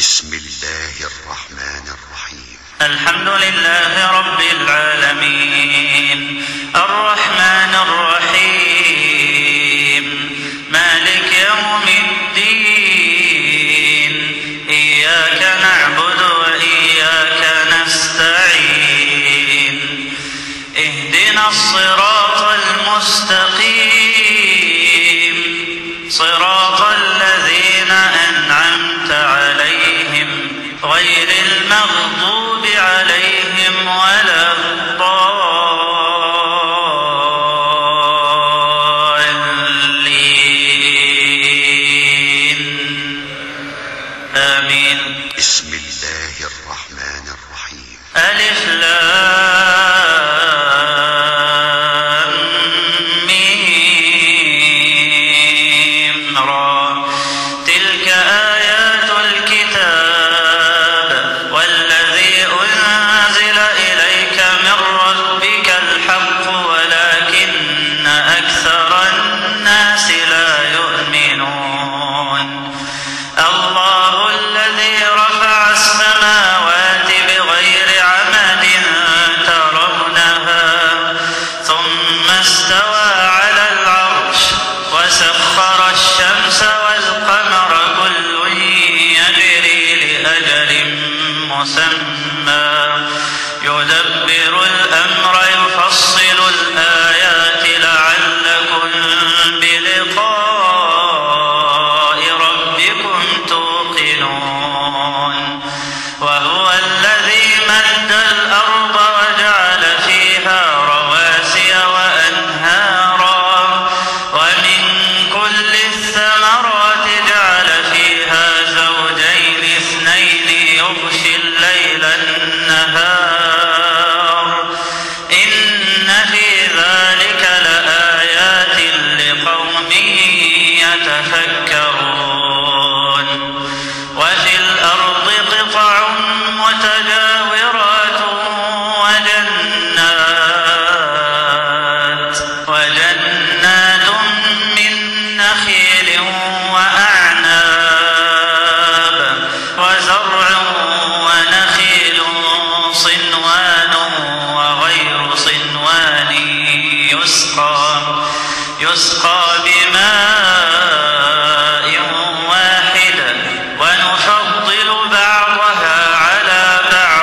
بسم الله الرحمن الرحيم. الحمد لله رب العالمين الرحمن الرحيم مالك يوم الدين إياك نعبد وإياك نستعين اهدنا الصراط المستقيم صراط الذين أنعمت عليهم غير المغضوب عليهم ولا الضالين آمين. بسم الله الرحمن الرحيم. ألف لام ميم را تلك آيات الكتاب والذي أنزل إليك من ربك الحق ولكن أكثر الناس لا يؤمنون. الله الذي رفع السماوات بغير عمد ترونها ثم استوى على العرش وسخر الشمس والقمر كل يجري لأجل مسمى يدبر الأمر يفصل الآيات لعلكم بلقاء ربكم توقنون. وهو الذي مد الأرض وجعل فيها رواسي وأنهارا ومن كل الثمرات جعل فيها زوجين اثنين يغشي الليل النهار إن في ذلك لآيات لقوم يتفكرون. وفي الأرض قطع متجاورات وجنات من نخيل وأعناب وزرع ونخيل صنوان وغير صنوان يسقى بماء واحد ونفضل بعضها على بعض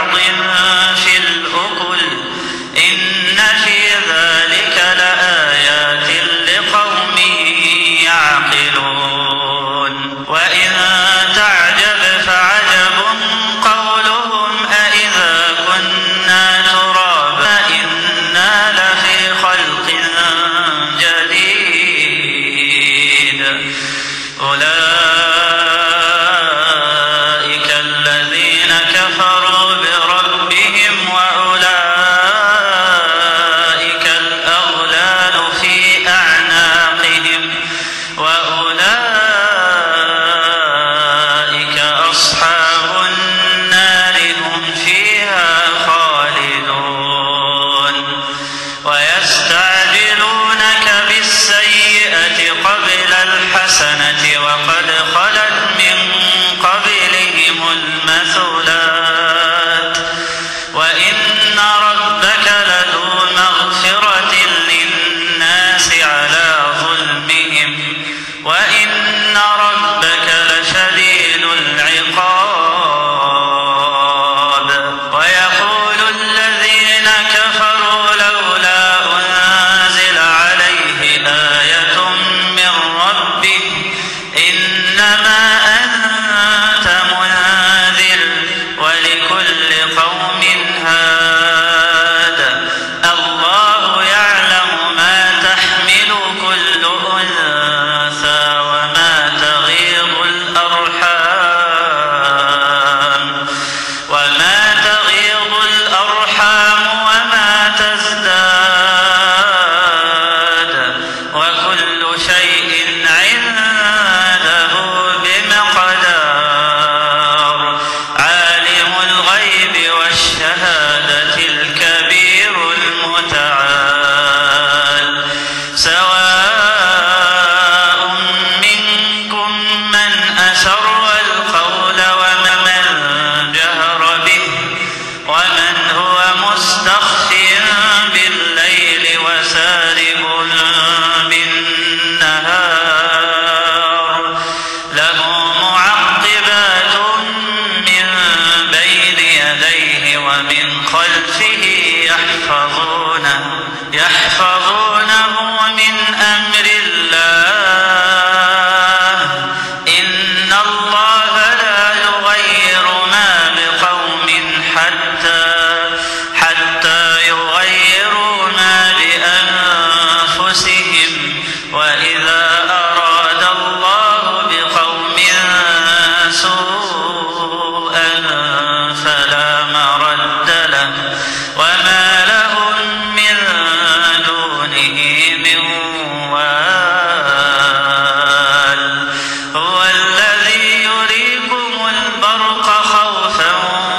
البرق خوفا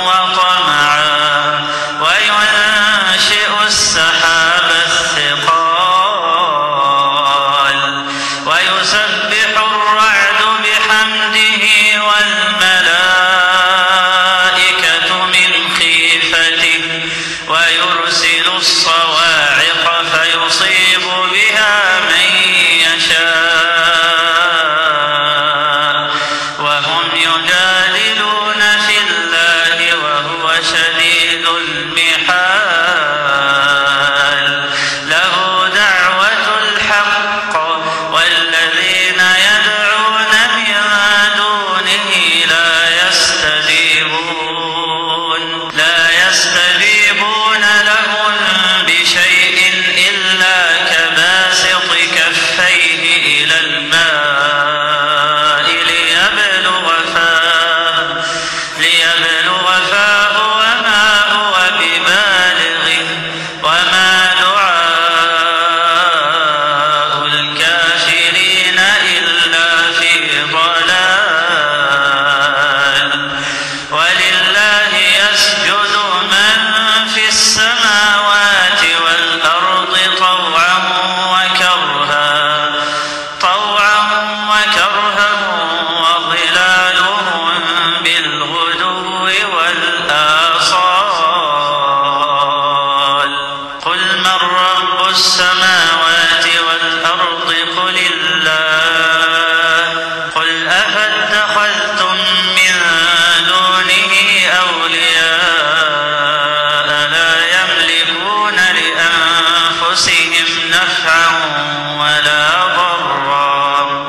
وطمعا وينشئ السحاب الثقال ويسبح الرعد بحمده والملائكة من خيفته ويرسل الصواعق فيصيب بها من يشاء وهم يجادلون في الله وهو شديد المحال له دعوة الحق والذين يدعون من دونه لا يستجيبون لهم بشيء إلا كباسط كفيه إلى الماء ليبلغ فاه وما هو ببالغه وما دعاء الكافرين إلا في ضلال ولله يسجد من في السماوات والأرض طوعا وكرها وظلالهم بالغدو والآصال قل من رب السماوات والأرض قل الله قل أفاتخذتم من دونه أولياء لا يملكون لأنفسهم نفعا ولا ضرا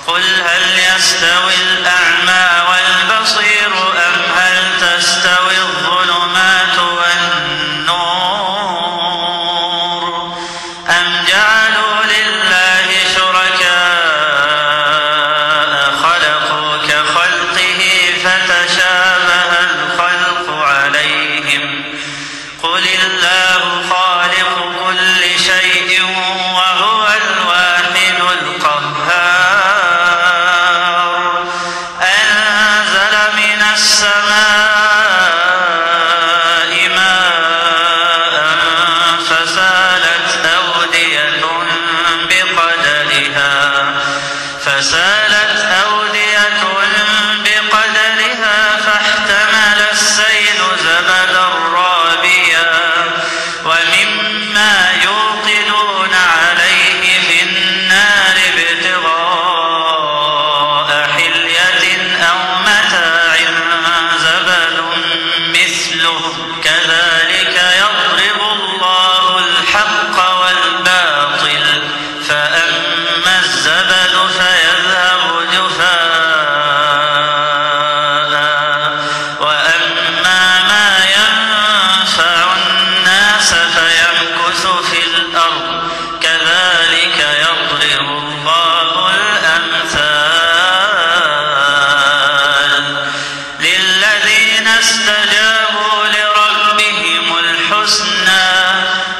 قل هل يستوي الأعمى والبصير أم هل تستوي الظلمات والنور أم جعلوا لله شركاء خلقوا كخلقه فتشابه الخلق عليهم قل الله خالق كل شيء وهو الواحد القهار أنزل من السماء ماء فسالت أودية بقدرها فاحتمل السيل زبدا رابيا ومما يوقدون عليه في النار ابتغاء حلية أو متاع زبد مثله كذلك يضرب الله الحق والباطل فأما الزبد فيذهب جفاء وأما ما ينفع الناس فيمكث في الأرض كذلك يضرب الله الأمثال للذين استجابوا لربهم الحسنى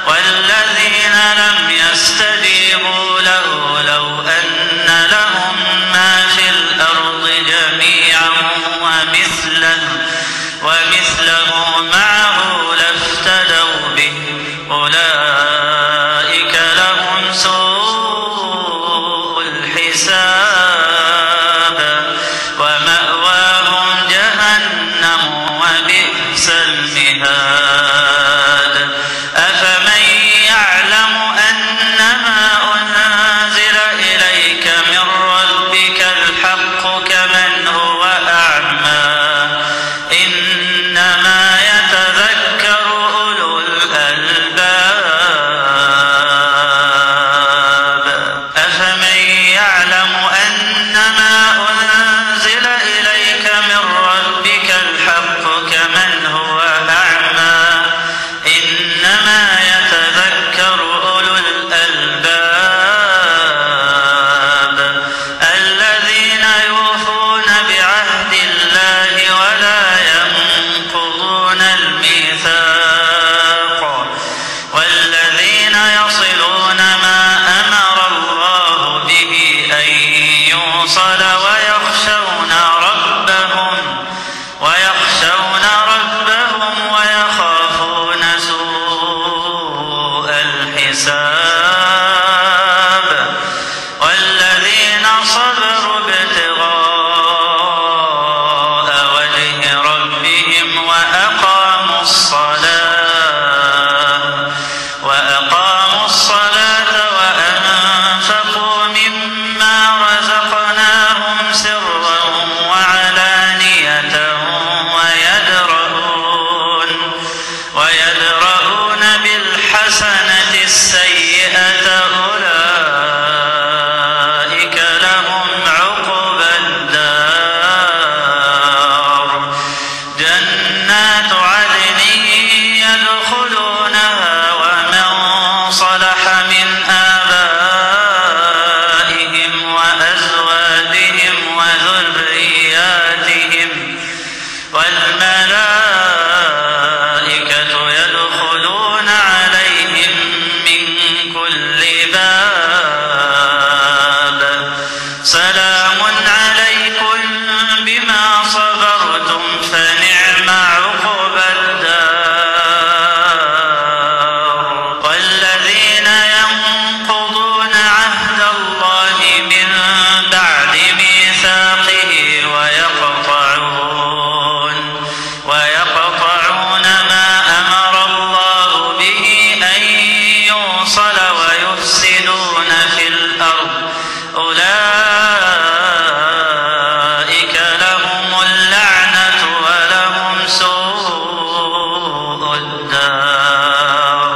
والذين لم يستجيبوا له لو أن لهم ما في الأرض جميعا ومثله معه لافتدوا به أولئك لهم سوء الحساب ومأواهم جهنم وبئس المهاد أفمن يعلم أنما أنزل إليك من ربك الحق كمن هو أعمى إنما يتذكر جنات عدن يدخلونها ومن صلح من آبائهم وأزواجهم وذرياتهم والملائكة يدخلون عليهم من كل باب سلام عليكم بما صبرتم فنعم عقبى الدار والذين ينقضون عهد الله من بعد ميثاقه ويقطعون ما أمر الله به أن يوصل ويفسدون في الأرض أولئك لهم اللعنة ولهم سوء الدار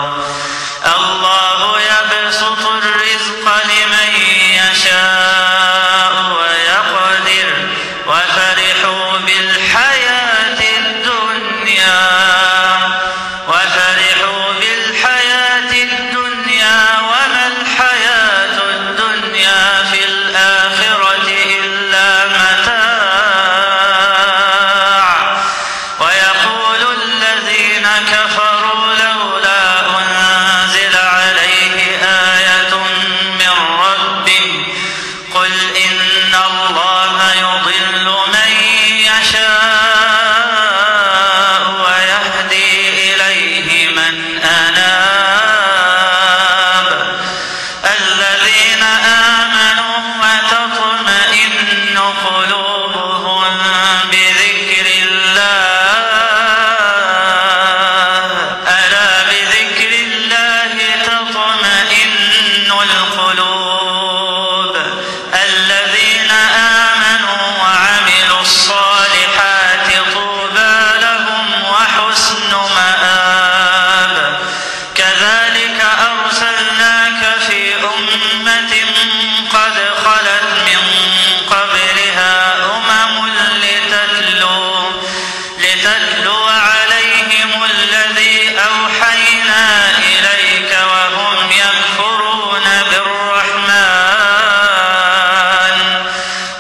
الله يبسط الرزق لمن يشاء ويقدر وفرحوا بالحياة الدنيا وما الحياة الدنيا في الآخرة إلا متاع ويقول الذين كفروا لولا أنزل عليه آية من ربه قل إن الله يضل من يشاء ويهدي إليه من أناب الذين آمنوا وتطمئن قلوبهم بذكر الله ألا بذكر الله تطمئن القلوب الذين آمنوا وعملوا الصالحات طوبى لهم وحسن مآب كذلك أرسلناك في أمة قد خلت من قبلها أمم لتتلو عليهم الذي أوحينا إليك وهم يكفرون بالرحمن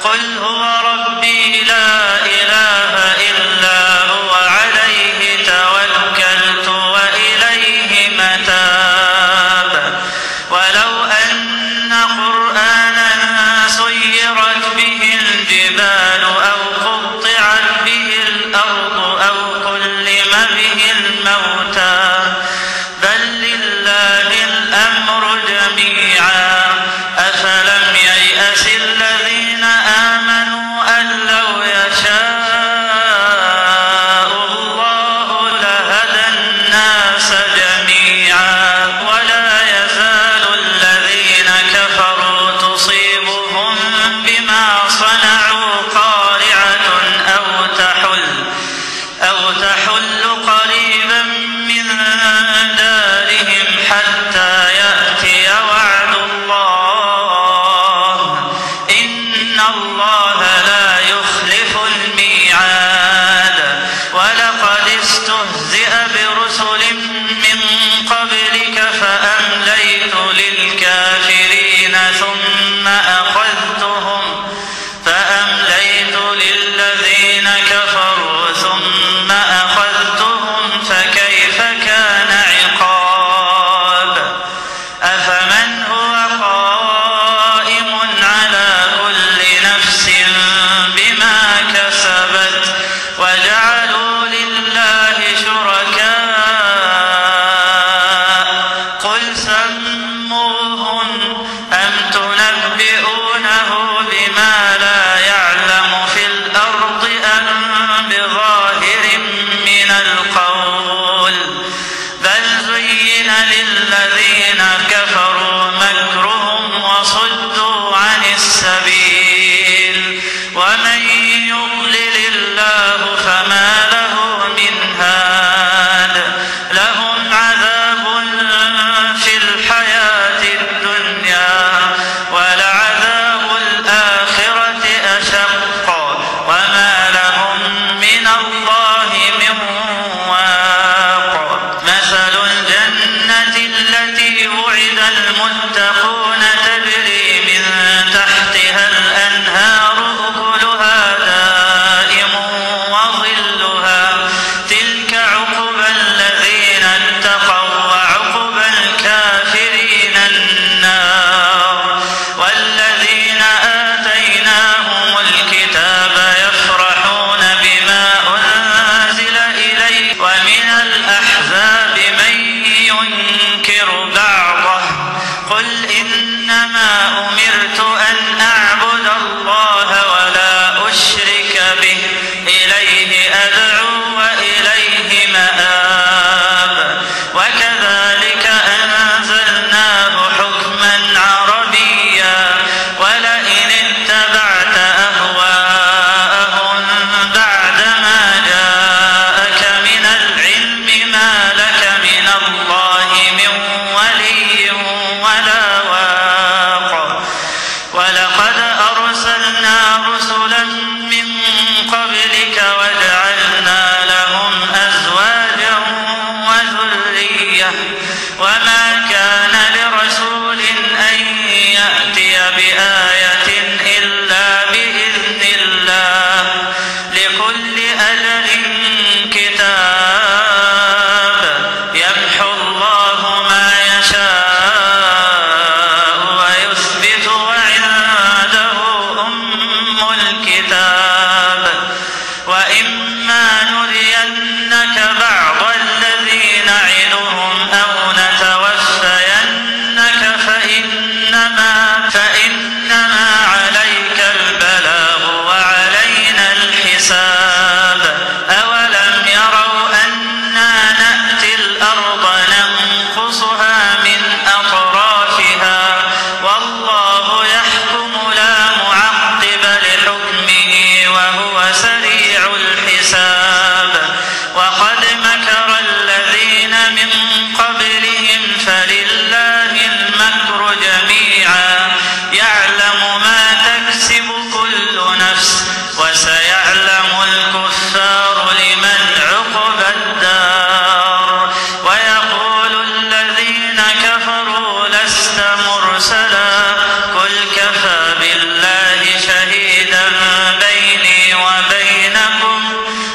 قل هو ربي لا إله إلا هو عليه توكلت وإليه متاب ولو أن قرآنا سيرت به الجبال أو قطعت به الأرض أو كلم به الموتى بل لله الأمر جميعا أفلم ييأس الذين آمنوا أن لو يشاء الله لهدى الناس جميعا ولا يزال الذين كفروا تصيبهم بما صنعوا قارعة أو تحل قريبا من دارهم حتى يأتي وعد الله إن الله لا يخلف الميعاد ولقد استهزئ برسل من قبلك فأمليت للكافرين ثم فأمليت للذين كفروا ثم أخذتهم فكيف كان عقاب أفمن هو قائم على كل نفس بما كسبت وجعلوا لله شركاء قل سموهم أم تنبئونه بما لا يعلم في الأرض أم بظاهر من القول بل زين للذين كفروا مكرهم وصدوا عن السبيل ومن يضلل الله فما له من هاد لهم عذاب في الحياة الدنيا ولعذاب الآخرة أشق وما لهم من الله من سأظلها تلك عقبى الذين اتقوا وعقبى الكافرين النار. والذين آتيناهم الكتاب يفرحون بما أنزل إليك ومن الأحزاب من ينكر بعضه قل إنما أمرت أن أعبد الله ولا أشرك به إليه أدعو وإليه مآب. وكذلك أنزلناه حكما عربيا ولئن اتبعت أهواءهم بعدما جاءك من العلم ما لك من الله من ولي ولا واق. ولقد أرسلنا رسلا من قبلك وجعلنا لهم أزواجا وذرية وما كان لرسول أن يأتي بآية إلا بإذن الله لكل أجل كتاب يمحو الله ما يشاء ويثبت وعنده أم الكتاب. وإما نرينك بعض الذي نعدهم أو نتوفينك فإنما عليك البلاغ وعلينا الحساب. أولم يروا أنا نأتي الأرض ننقصها من أطرافها والله يحكم لا معقب لحكمه وهو سريع الحساب. وقد مكر الذين من قبلهم فلله المكر جميعا يعلم ما تكسب كل نفس وسيعلم الكفار لمن عقبى الدار. ويقول الذين كفروا لست مرسلا قل كفى بالله شهيدا بيني وبينكم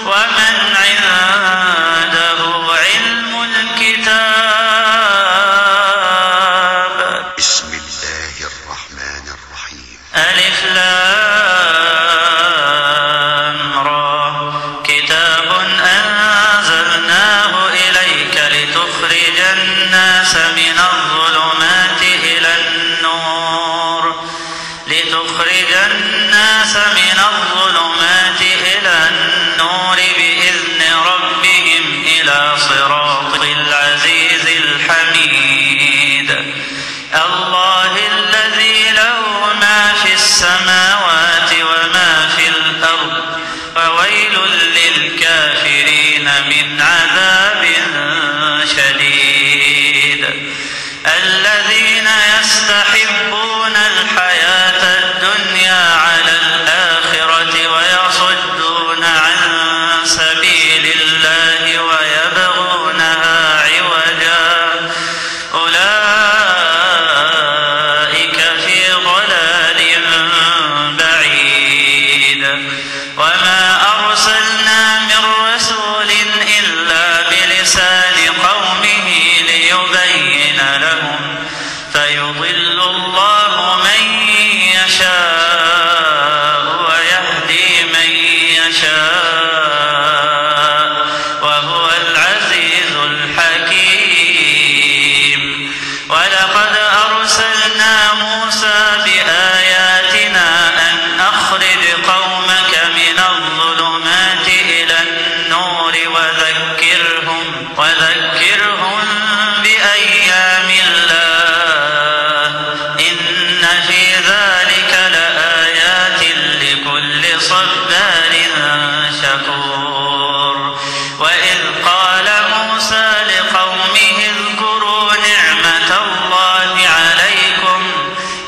ومن عنده علم الكتاب. بسم الله الرحمن الرحيم. ألف لام را كتاب أنزلناه إليك لتخرج الناس من الظلمات إلى النور بإذن ربهم إلى صراط العزيز الحميد. الله الذي له ما في السماوات وما في الأرض وويل للكافرين من عذاب شديد. الذين يستحبون الحياة الدنيا على الآخرة ويصدون عن سبيل الله ويبغونها عوجا أولئك في ضلال بعيد. وما أرسلنا من رسول إلا بلسان قومه ليبين لهم فيضل الله من يشاء ويهدي من يشاء وهو العزيز الحكيم. ولقد أرسلنا موسى بآياتنا أن أخرج قومك من الظلمات إلى النور وذكرهم بأيام الله إن في ذلك لآيات لكل صبار شكور. وإذ قال موسى لقومه اذكروا نعمة الله عليكم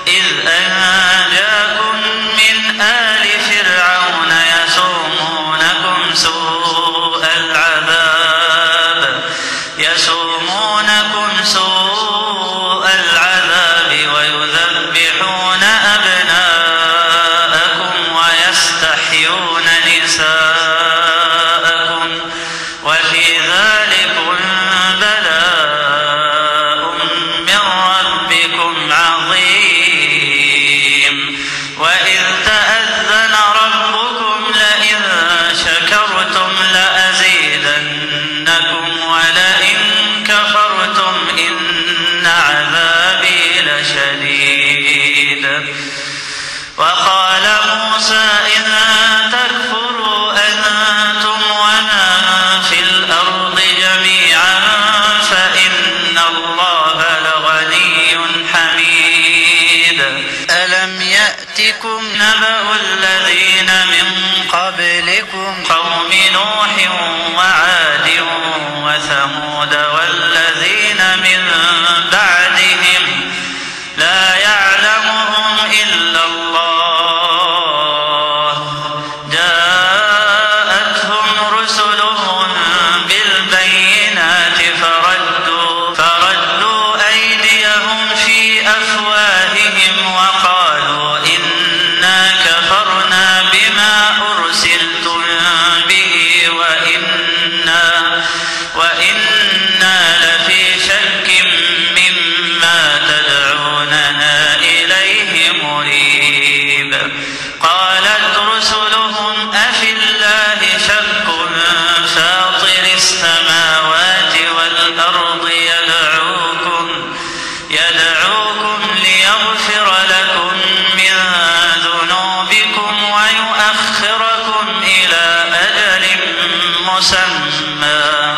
إذ أنجاكم من آل فرعون يسومونكم سوء العذاب ويذبحون أبناءكم ويستحيون نساءكم وفي ذلكم بلاء من ربكم عظيم وإذ تأذن ربكم لئن شكرتم لأزيدنكم ولئن كفرتم إن عذابي لشديد وقال موسى إن تكفروا أنتم ومن في الأرض جميعا فإن الله لغني حميد ألم يأتكم نبأ الذين من قبلكم قوم نوح وعاد وثمود والذين من بعدهم لا يعلمهم إلا الله جاءتهم رسلهم بالبينات فردوا أيديهم في أفواههم وقالوا إنا كفرنا بما أرسلتم به وإنا لفي شك مما تدعوننا إليه مريب قالت رسلهم أفي الله شك فاطر السماوات والأرض يدعوكم ليغفر لكم من ذنوبكم ويؤخركم إلى أجل مسمى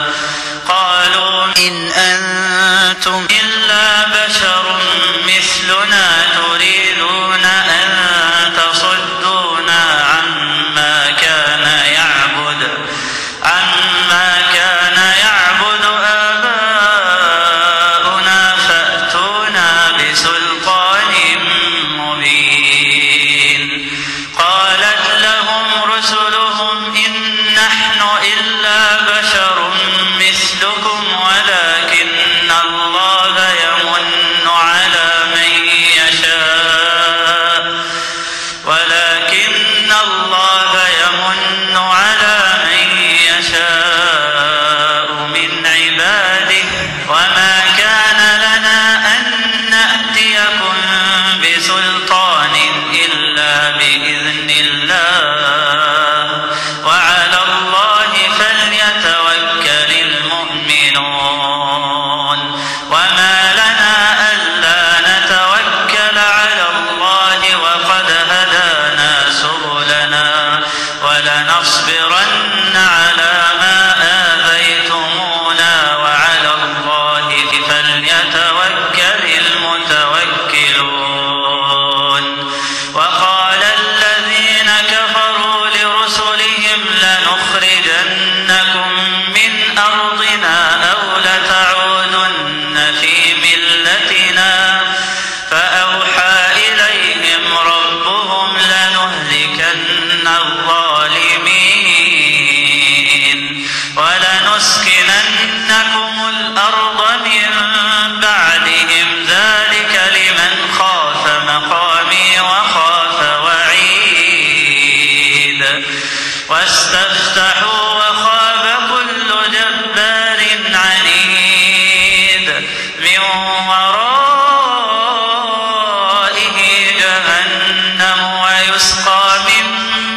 قالوا إن أنتم إلا بشر مثلنا تريدون أن تصدونا عما كان يعبد آباؤنا فأتونا بسلطان مبين قالت لهم رسلهم إن نحن إلا بشر مثلكم ولكن الله يمن على من يشاء من عباده وما كان لنا أن نأتيكم بسلطان إلا بإذن الله وعلى الله فليتوكل المؤمنون وما لنا ألا نتوكل على الله وقد هدانا سبلنا ولنصبرن على ما آذيتمونا وعلى الله فليتوكل المتوكلون وقال الذين كفروا لرسلهم لنخرجنكم من أرضنا أو لتعودن في ملتنا فأوحى إليهم ربهم لنهلكن الظالمين ولنسكننكم الأرض من بعدهم ذلك لمن خاف مقامي وخاف وعيد واستفتحوا وخاب كل جبار عنيد من ورائه جهنم ويسقى من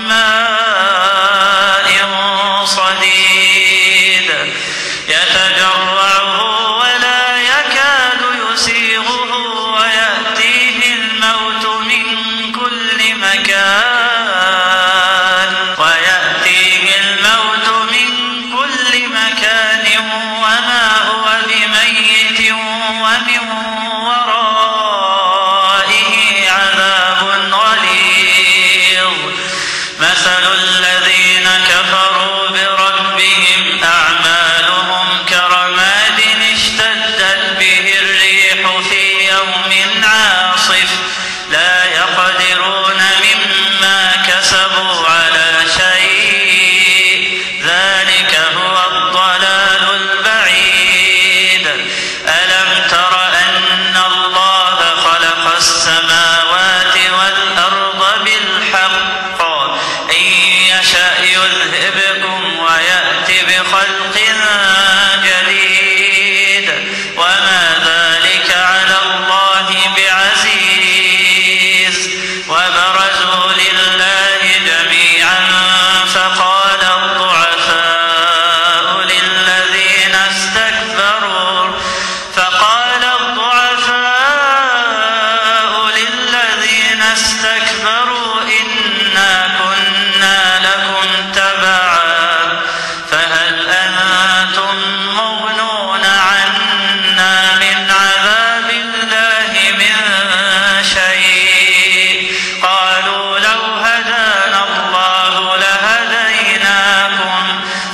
ماء صديد يتجرعه ولا يكاد يسيغه ويأتيه الموت من كل مكان وما هو بميت ومن ورائه عذاب غليظ مثل الذين كفروا بربهم أعمالهم كرماد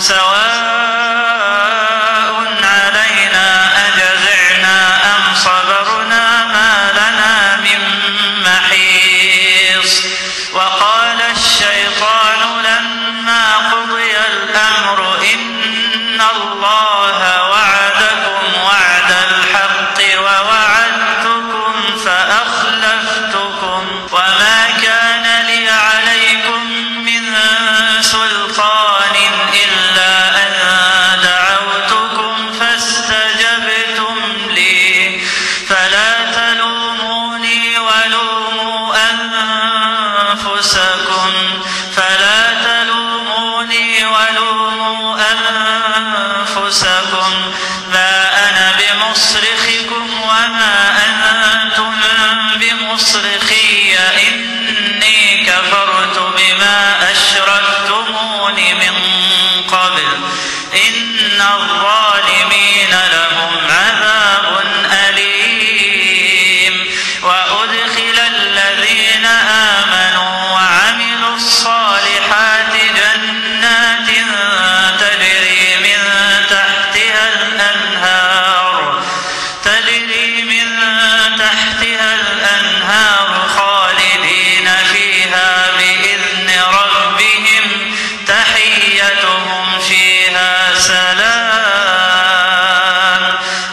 سواء علينا أجزعنا أم صبرنا ما لنا من محيص وقال الشيطان لما قضي الأمر إن الله وعدكم وعد الحق ووعدتكم فأخلفتكم وما كان لي عليكم من سلطان إلا أن دعوتكم فاستجبتم لي فلا تلوموني ولوموا أنفسكم ما أنا بمصرخكم وما أنتم بمصرخي إني كفرت بما أشركتمون من قبل إن الظالمين لهم عذاب أليم وأدخل الذين آمنوا وعملوا الصالحات جنات تجري من تحتها الأنهار خالدين فيها بإذن ربهم تحيتهم فيها سلام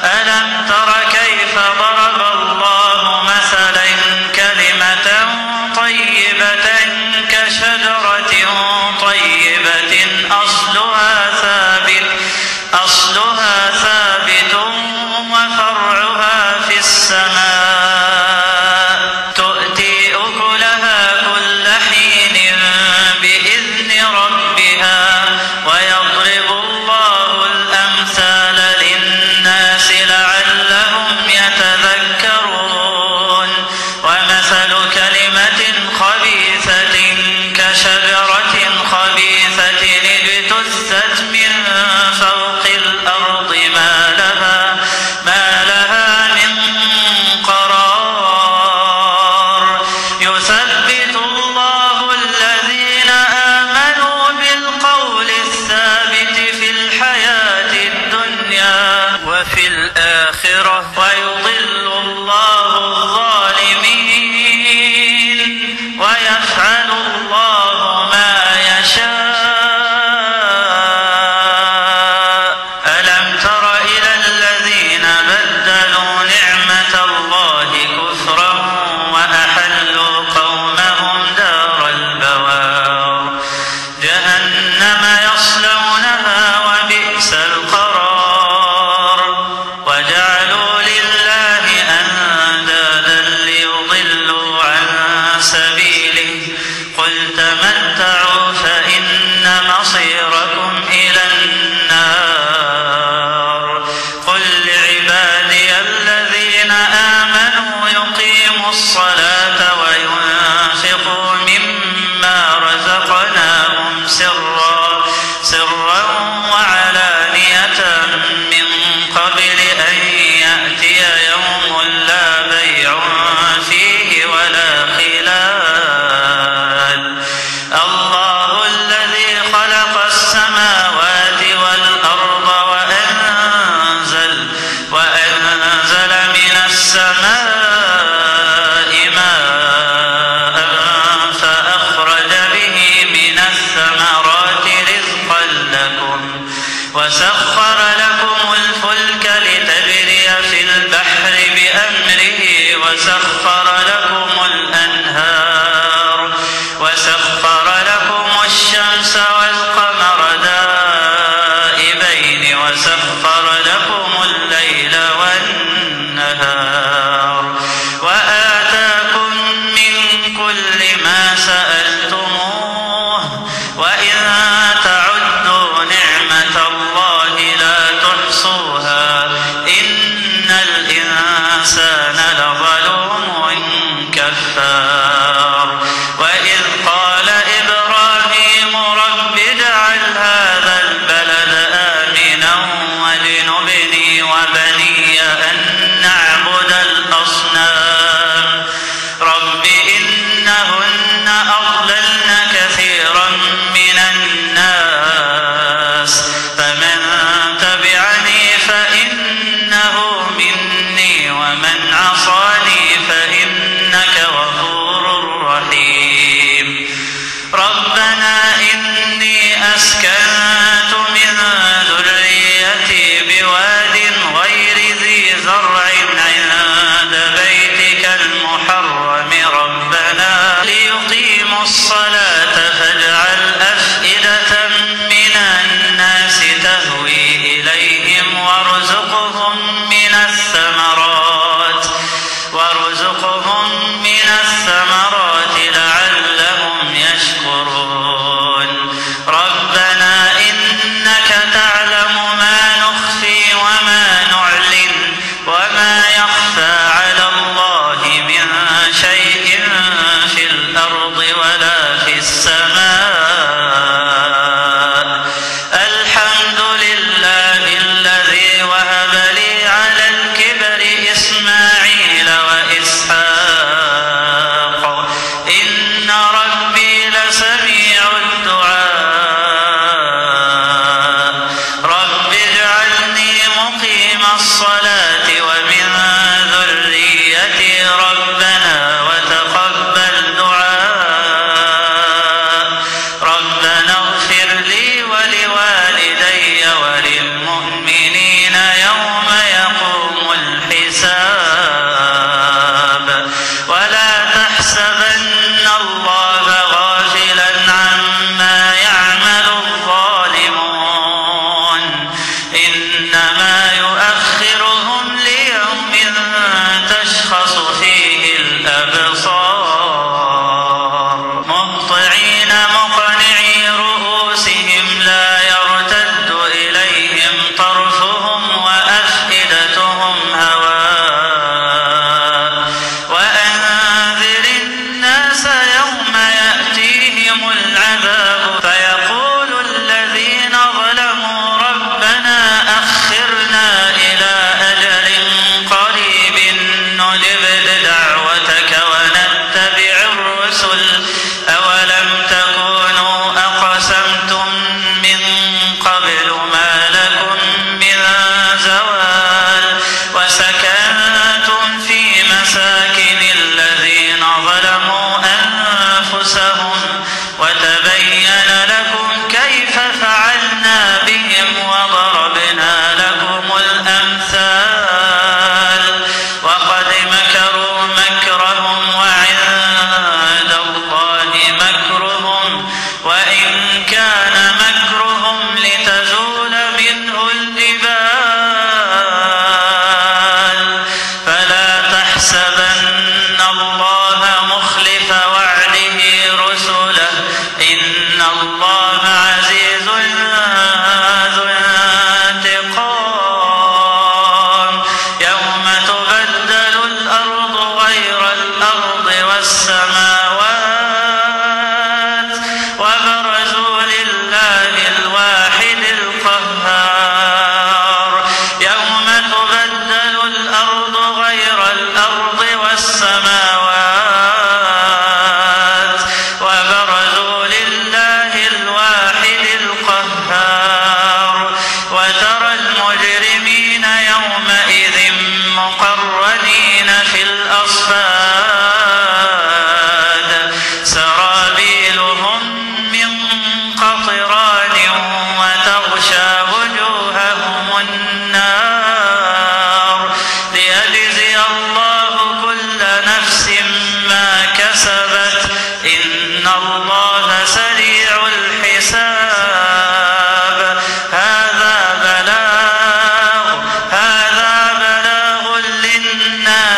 ألم تر كيف ضرب الله مثلا كلمة طيبة كشجرة طيبة أصلها ثابت وفرعها في السماء تؤتي أكلها كل حين بإذن ربها ويضرب الله الأمثال للناس لعلهم يتذكرون ومثل كلمة خبيثة كشجرة خبيثة اجتثت من فوق الأرض ما لها من قرار يثبت الله الذين آمنوا بالقول الثابت في الحياة الدنيا وفي الآخرة ويضل الله الظالمين ويفعل الله ما يشاء ألم تر إلى الذين بدلوا نعمة الله كفرا وأحلوا قومهم دار البوار جهنم يصلونها وبئس القرار وجعلوا لله أندادا ليضلوا عن سبيله قل تمتعوا فإن مصيركم إلى النار قل لعبادي الذين آمنوا يقيموا الصلاة وينفقوا مما رزقناهم سرا وعلانية من قبل أن يأتي يوم لا بيع فيه ولا خلال الله الذي خلق السماوات والأرض وأنزل من السماء ماء فأخرج به من الثمرات رزقا لكم وسخر لكم الفلك لتجري في البحر بأمره وسخر لكم الأنهار وسخر لكم الشمس والقمر دائبين وسخر لكم الليل والنهار وآتاكم من كل ما سألتموه وإن تعدوا نعمة الله لا تحصوها إن الإنسان لظلوم كفار وإذ قال إبراهيم رب اجعل هذا البلد آمنا واجنبني ولوالدي وللمؤمنين يوم يقوم الحساب ولا تحسبن الله غافلا عما يعمل الظالمون إنما يؤخرهم ليوم تشخص فيه الأبصار مهطعين مقنعي رؤوسهم لا يرتد إليهم طرفهم وأفئدتهم هواء وأنذر الناس يوم يأتيهم العذاب فيقول الذين ظلموا ربنا أخرنا إلى أجل قريب نجب دعوتك ونتبع الرسل أولم تكونوا أقسمتم من قبل ما لكم من زوال وسكنتم في مساكن الذين ظلموا أنفسهم وتبين لكم كيف فعلنا بهم وضربنا لكم الأمثال وقد مكروا مكرهم وعند الله مكرهم وإن كان مكرهم لتزول منه الجبال فلا تحسبن الله مخلف وعده رسله إن الله عزيز ذو انتقام يوم تبدل الأرض غير الأرض والسماوات وبرزوا لله الواحد القهار يوم تبدل الأرض غير الأرض والسماوات وبرزوا لله الواحد القهار وترى المجرمين يومئذ مقرنين في الأصفاد سرابيلهم من قطران وتغشى وجوههم النار ليجزي الله كل نفس ما كسبت إن الله سريع الحساب هذا بلاغ للناس